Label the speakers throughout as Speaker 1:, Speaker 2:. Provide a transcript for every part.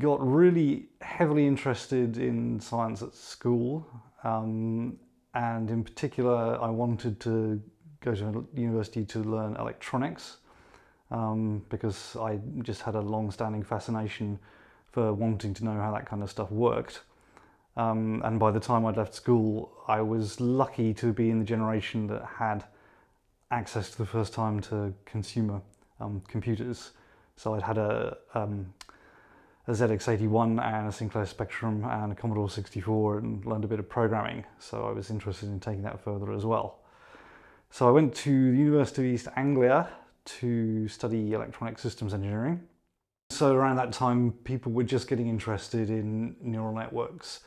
Speaker 1: got really heavily interested in science at school, and in particular I wanted to go to university to learn electronics, because I just had a long-standing fascination for wanting to know how that kind of stuff worked. And by the time I'd left school, I was lucky to be in the generation that had access for the first time to consumer computers. So I'd had a ZX81 and a Sinclair Spectrum and a Commodore 64 and learned a bit of programming. So I was interested in taking that further as well. So I went to the University of East Anglia to study electronic systems engineering. So around that time, people were just getting interested in neural networks.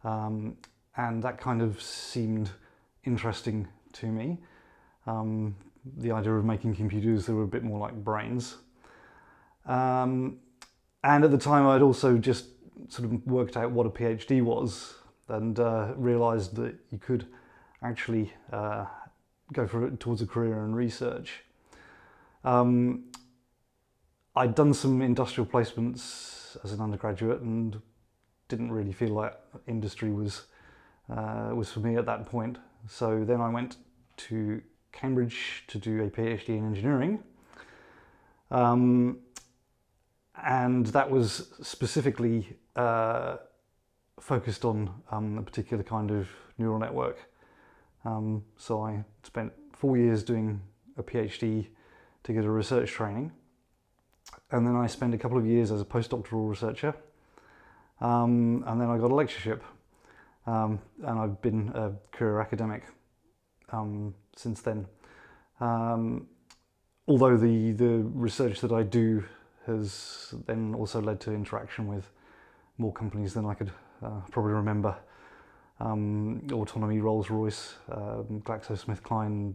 Speaker 1: And that kind of seemed interesting to me. The idea of making computers that were a bit more like brains. And at the time I'd also just sort of worked out what a PhD was and realised that you could actually go towards a career in research. I'd done some industrial placements as an undergraduate and didn't really feel like industry was for me at that point. So then I went to Cambridge to do a PhD in engineering. And that was specifically focused on a particular kind of neural network. So I spent 4 years doing a PhD to get a research training. And then I spent a couple of years as a postdoctoral researcher. And then I got a lectureship. And I've been a career academic since then. Although the research that I do has then also led to interaction with more companies than I could probably remember. Autonomy, Rolls-Royce, GlaxoSmithKline,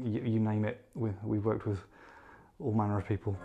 Speaker 1: you name it, we've worked with all manner of people.